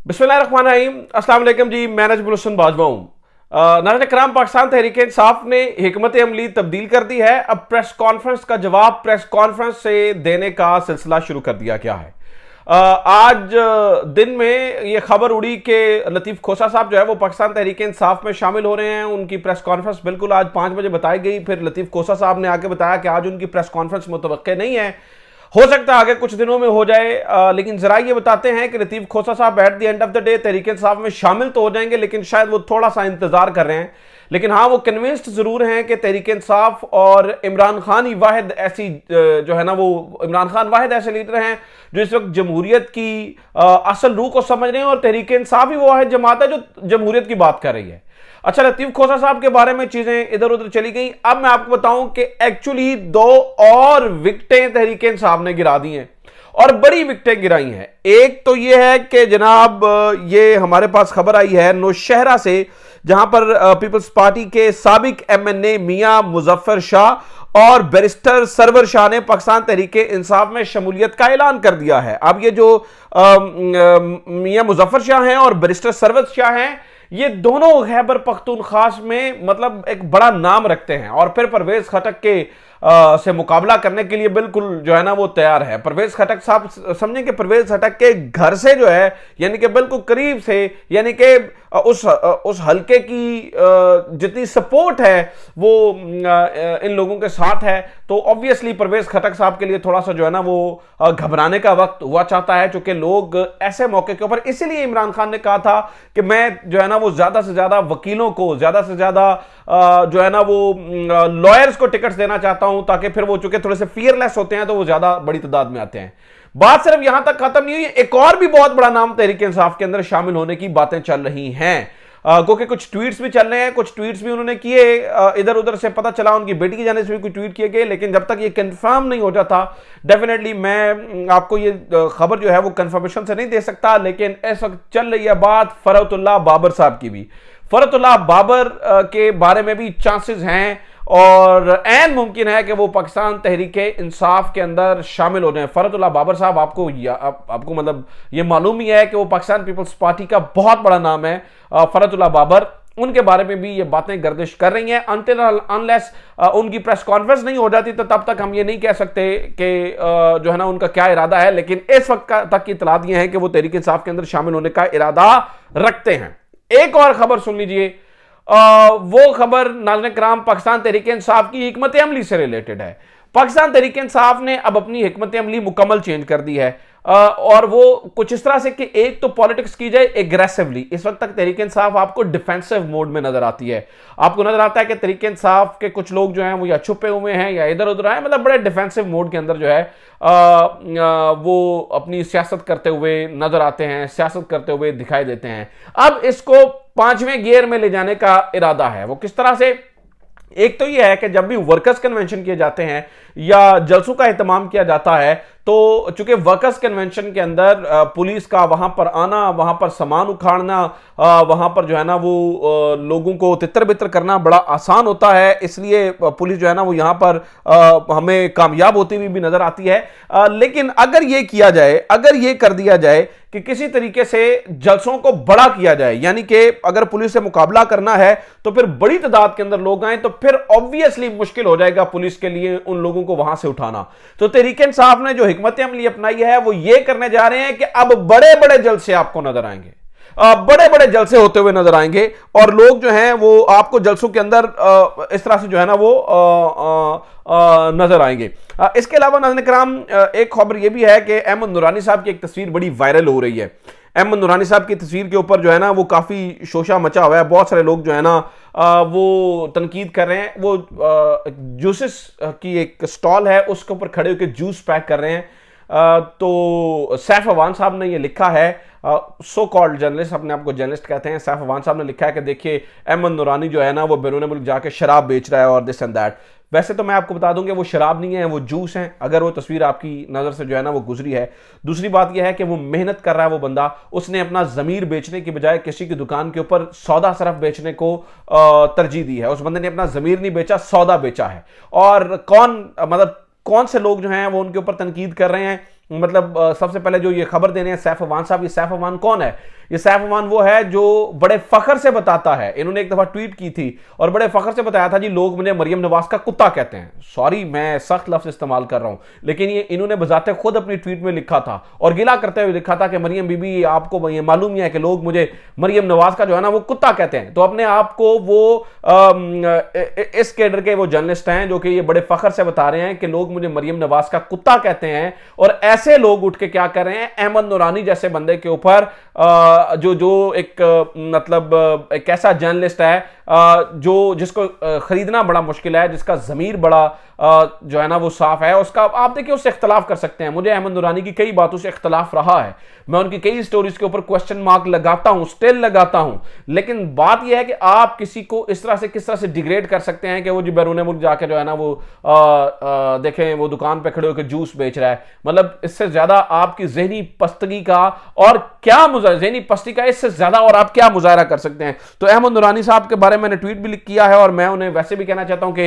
बिस्मिल्लाहिर्रहमानिर्रहीम। अस्सलाम वालेकुम जी, मैं नजमुल हसन बाजवा हूं। नाज़रीन कराम, पाकिस्तान तहरीक इंसाफ ने हिकमत अमली तब्दील कर दी है। अब प्रेस कॉन्फ्रेंस का जवाब प्रेस कॉन्फ्रेंस से देने का सिलसिला शुरू कर दिया गया है। आज दिन में यह खबर उड़ी कि लतीफ़ खोसा साहब जो है वो पाकिस्तान तहरीक इंसाफ में शामिल हो रहे हैं। उनकी प्रेस कॉन्फ्रेंस बिल्कुल आज 5 बजे बताई गई। फिर लतीफ़ खोसा साहब ने आके बताया कि आज उनकी प्रेस कॉन्फ्रेंस मुतवक्के नहीं है, हो सकता है आगे कुछ दिनों में हो जाए। लेकिन जरा ये बताते हैं कि लतीफ़ खोसा साहब at the end of the day Tehreek Insaf में शामिल तो हो जाएंगे, लेकिन शायद वो थोड़ा सा इंतजार कर रहे हैं। लेकिन हाँ, वो कन्विंस्ड जरूर हैं कि तहरीक इंसाफ और इमरान खान ही वाहिद ऐसी जो है ना, वो इमरान खान वाहिद ऐसे लीडर हैं जो इस वक्त जमहूरियत की असल रूह को समझ रहे हैं, और तहरीक इंसाफ ही वो वाहिद जमात है जो जमहूरियत की बात कर रही है। अच्छा, लतीफ़ खोसा साहब के बारे में चीजें इधर उधर चली गई। अब मैं आपको बताऊं कि एक्चुअली 2 और विकेटें तहरीक इंसाफ ने गिरा दी हैं, और बड़ी विकेटें गिराई हैं। एक तो यह है कि जनाब, ये हमारे पास खबर आई है नौशहरा से, जहां पर पीपल्स पार्टी के साबिक MNA मियां मुजफ्फर शाह और बैरिस्टर सरवर शाह ने पाकिस्तान तहरीक इंसाफ में शमूलियत का ऐलान कर दिया है। अब ये जो मियां मुजफ्फर शाह हैं और बैरिस्टर सरवर शाह हैं, ये दोनों खैबर पख्तूनख्वा में मतलब एक बड़ा नाम रखते हैं, और फिर परवेज खटक के से मुकाबला करने के लिए बिल्कुल जो है ना वो तैयार है। परवेज खटक साहब, समझें कि परवेज खटक के घर से जो है, यानी कि बिल्कुल करीब से, यानी कि उस हलके की जितनी सपोर्ट है वो इन लोगों के साथ है। तो ऑब्वियसली परवेज खटक साहब के लिए थोड़ा सा जो है ना वो घबराने का वक्त हुआ चाहता है, क्योंकि लोग ऐसे मौके के ऊपर, इसीलिए इमरान खान ने कहा था कि मैं जो है ना वो ज्यादा से ज्यादा वकीलों को, ज्यादा से ज्यादा जो है ना वो लॉयर्स को टिकट्स देना चाहता हूं, ताकि फिर वो चूंकि थोड़े से फियरलेस होते हैं तो वो ज्यादा बड़ी तादाद में आते हैं। बात सिर्फ यहां तक खत्म नहीं हुई, एक और भी बहुत बड़ा नाम तहरीक इंसाफ के अंदर शामिल होने की बातें चल रही हैं, क्योंकि कुछ ट्वीट्स भी चल रहे हैं, कुछ ट्वीट्स भी उन्होंने किए। इधर उधर से पता चला उनकी बेटी की जाने से भी कुछ ट्वीट किए गए, लेकिन जब तक ये कंफर्म नहीं हो जाता, डेफिनेटली मैं आपको ये खबर जो है वो कंफर्मेशन से नहीं दे सकता। लेकिन इस वक्त चल रही है बात फरहतुल्लाह बाबर साहब की भी। फरहतुल्लाह बाबर के बारे में भी चांसेस हैं, और ऐन मुमकिन है कि वो पाकिस्तान तहरीक इंसाफ के अंदर शामिल हो जाए। फरहतुल्लाह बाबर साहब, आपको मतलब ये मालूम ही है कि वो पाकिस्तान पीपल्स पार्टी का बहुत बड़ा नाम है। फरहतुल्लाह बाबर, उनके बारे में भी ये बातें गर्दिश कर रही हैं। अनटिल अनलेस उनकी प्रेस कॉन्फ्रेंस नहीं हो जाती, तो तब तक हम ये नहीं कह सकते कि जो है ना उनका क्या इरादा है। लेकिन इस वक्त तक की इतलात ये है कि वो तहरीक इंसाफ के अंदर शामिल होने का इरादा रखते हैं। एक और खबर सुन लीजिए। वो खबर नाज़रीन कराम पाकिस्तान तहरीक इंसाफ की हिकमत अमली से रिलेटेड है। पाकिस्तान तहरीक इंसाफ ने अब अपनी हिकमत अमली मुकम्मल चेंज कर दी है, और वो कुछ इस तरह से कि एक तो पॉलिटिक्स की जाए एग्रेसिवली। इस वक्त तक तहरीक इंसाफ आपको डिफेंसिव मोड में नजर आती है। आपको नजर आता है कि तहरीक इंसाफ के कुछ लोग जो हैं वो या छुपे हुए हैं या इधर उधर हैं, मतलब बड़े डिफेंसिव मोड के अंदर जो है वो अपनी सियासत करते हुए नजर आते हैं, सियासत करते हुए दिखाई देते हैं। अब इसको 5वें गियर में ले जाने का इरादा है। वो किस तरह से? एक तो यह है कि जब भी वर्कर्स कन्वेंशन किए जाते हैं या जलसों का एहतमाम किया जाता है, तो चूंकि वर्कर्स कन्वेंशन के अंदर पुलिस का वहां पर आना, वहां पर सामान उखाड़ना, वहां पर जो है ना वो लोगों को तितर बितर करना बड़ा आसान होता है, इसलिए पुलिस जो है ना वो यहां पर हमें कामयाब होती हुई भी नजर आती है। लेकिन अगर ये किया जाए, अगर ये कर दिया जाए कि किसी तरीके से जलसों को बड़ा किया जाए, यानी कि अगर पुलिस से मुकाबला करना है तो फिर बड़ी तादाद के अंदर लोग आए, तो फिर ऑब्वियसली मुश्किल हो जाएगा पुलिस के लिए उन लोगों को वहां से उठाना। तो तहरीक इंसाफ ने जो हिकमत अमली अपनाई है वो ये करने जा रहे हैं कि अब बड़े बड़े जलसे आपको नजर आएंगे, बड़े बड़े जलसे होते हुए नजर आएंगे, और लोग जो हैं वो आपको जलसों के अंदर इस तरह से जो है ना वो नजर आएंगे। इसके अलावा नाज़रीन कराम, एक खबर ये भी है कि अहमद नूरानी साहब की एक तस्वीर बड़ी वायरल हो रही है। अहमद नूरानी साहब की तस्वीर के ऊपर जो है ना वो काफी शोशा मचा हुआ है। बहुत सारे लोग जो है ना वो तनकीद कर रहे हैं। वो जूसेस की एक स्टॉल है, उसके ऊपर खड़े होकर जूस पैक कर रहे हैं। तो सैफ अवान साहब ने ये लिखा है, सो कॉल्ड जर्नलिस्ट, अपने आप को जर्नलिस्ट कहते हैं, सैफ अवान साहब ने लिखा है कि देखिए अहमद नूरानी जो है ना वो बैरून मुल्क जाके शराब बेच रहा है और दिस एंड दैट। वैसे तो मैं आपको बता दूं कि वो शराब नहीं है, वो जूस है, अगर वो तस्वीर आपकी नज़र से जो है ना वो गुजरी है। दूसरी बात यह है कि वो मेहनत कर रहा है वो बंदा, उसने अपना ज़मीर बेचने की बजाय किसी की दुकान के ऊपर सौदा सरफ बेचने को तरजीह दी है। उस बंदे ने अपना ज़मीर नहीं बेचा, सौदा बेचा है। और कौन से लोग जो हैं वो उनके ऊपर तनकीद कर रहे हैं। मतलब सबसे पहले जो ये खबर देने हैं सैफ अवान साहब, ये सैफ अवान कौन है? ये सैफ अमान वो है जो बड़े फख्र से बताता है, इन्होंने एक दफा ट्वीट की थी और बड़े फख्र से बताया था जी लोग मुझे मरियम नवाज का कुत्ता कहते हैं। सॉरी मैं सख्त लफ्ज इस्तेमाल कर रहा हूं, लेकिन ये इन्होंने बजाते खुद अपनी ट्वीट में लिखा था और गिला करते हुए लिखा था कि मरियम बीबी आपको ये मालूम ही है कि लोग मुझे मरियम नवाज का जो है ना वो कुत्ता कहते हैं। तो अपने आप को वो इस कैडर के वो जर्नलिस्ट हैं जो कि ये बड़े फख्र से बता रहे हैं कि लोग मुझे मरियम नवाज का कुत्ता कहते हैं, और ऐसे लोग उठ के क्या कर रहे हैं, अहमद नूरानी जैसे बंदे के ऊपर जो एक मतलब एक ऐसा जर्नलिस्ट है जो जिसको खरीदना बड़ा मुश्किल है, जिसका ज़मीर बड़ा जो है ना वो साफ है, उसका आप देखिए उससे इख्तलाफ कर सकते हैं। मुझे अहमद नूरानी की कई बातों से इख्तलाफ रहा है, मैं उनकी कई स्टोरीज के ऊपर क्वेश्चन मार्क लगाता हूं, स्टिल लगाता हूं, लेकिन बात यह है कि आप किसी को इस तरह से किस तरह से डिग्रेड कर सकते हैं कि वो जो बैरून मुल्क जाके जो है ना वो देखें वो दुकान पे खड़े होकर जूस बेच रहा है। मतलब इससे ज्यादा आपकी जहनी पस्तगी का और क्या जहनी पस्ती का इससे ज्यादा और आप क्या मुजाहरा कर सकते हैं। तो अहमद नूरानी साहब के बारे में मैंने ट्वीट भी किया है और मैं उन्हें वैसे भी कहना चाहता हूं कि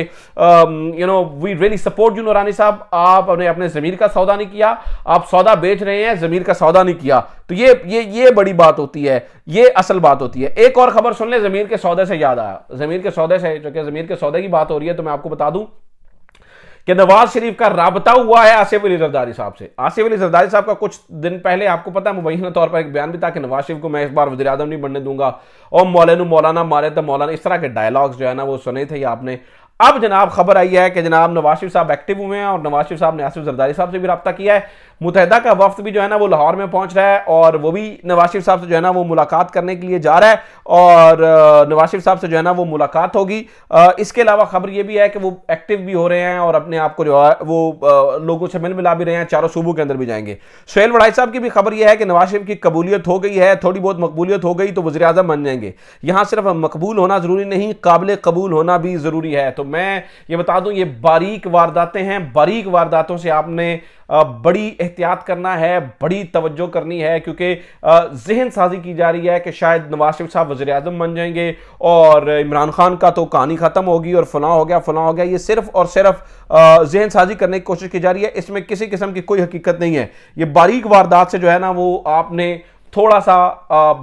you know we really support you Noorani साहब, आपने अपने जमीर का सौदा नहीं किया, आप सौदा बेच रहे हैं, जमीर का सौदा नहीं किया। तो ये बड़ी बात होती है, ये असल बात होती है। एक और खबर सुन ले, जमीर के सौदे से याद आया, जमीर के सौदे से, जो कि जमीर के सौदे की बात हो रही है, तो मैं आपको बता दूं कि नवाज शरीफ का राबता हुआ है आसिफ अली जरदारी साहब से। आसिफ अली जरदारी साहब का कुछ दिन पहले आपको पता है मुबैना तौर पर एक बयान भी था कि नवाज शरीफ को मैं इस बार वज़ीर आज़म नहीं बनने दूंगा, और मौलाना मारे तो मौलाना, इस तरह के डायलॉग्स जो है ना वो सुने थे आपने। अब जनाब खबर आई है कि जनाब नवाज शरीफ साहब एक्टिव हुए हैं और नवाज शरीफ साहब ने आसिफ जरदारी साहब से भी रब्ता किया है। मुत्तहिदा का वफ्द भी जो है ना वो लाहौर में पहुंच रहा है और वो भी नवाज शरीफ साहब से जो है ना वो मुलाकात करने के लिए जा रहा है और नवाज शरीफ साहब से जो है ना वो मुलाकात होगी। इसके अलावा खबर ये भी है कि वो एक्टिव भी हो रहे हैं और अपने आप को जो है वो लोगों से मिल मिला भी रहे हैं, चारों सूबों के अंदर भी जाएंगे। सुहेल वड़ाई साहब की भी खबर यह है कि नवाज शरीफ की कबूलियत हो गई है, थोड़ी बहुत मकबूलियत हो गई तो वज़ीर आज़म बन जाएंगे। यहां सिर्फ मकबूल होना जरूरी नहीं, काबिल कबूल होना भी जरूरी है। तो मैं ये बता दूं ये बारीक वारदातें हैं, बारीक वारदातों से आपने बड़ी एहतियात करना है, बड़ी तवज्जो करनी है, क्योंकि जहन साजी की जा रही है कि शायद नवाज शरीफ साहब वज़ीर आज़म बन जाएंगे और इमरान खान का तो कहानी खत्म होगी और फलां हो गया। ये सिर्फ और सिर्फ जहन साजी करने की कोशिश की जा रही है, इसमें किसी किस्म की कोई हकीकत नहीं है। ये बारीक वारदात से जो है ना वो आपने थोड़ा सा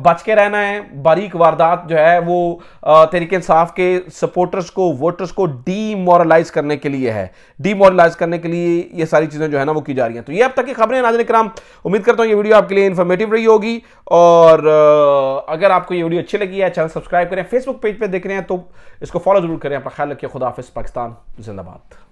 बच के रहना है। बारीक वारदात जो है वो तहरीक इंसाफ के सपोर्टर्स को, वोटर्स को डीमोरलाइज करने के लिए है, डीमोरलाइज करने के लिए ये सारी चीजें जो है ना वो की जा रही हैं। तो ये अब तक की खबरें नाज़रीन किराम, उम्मीद करता हूँ ये वीडियो आपके लिए इन्फॉर्मेटिव रही होगी और अगर आपको ये वीडियो अच्छी लगी है चैनल सब्सक्राइब करें, फेसबुक पेज पे देख रहे हैं तो इसको फॉलो जरूर करें। अपना ख्याल रखिए, खुदा हाफिज़, पाकिस्तान जिंदाबाद।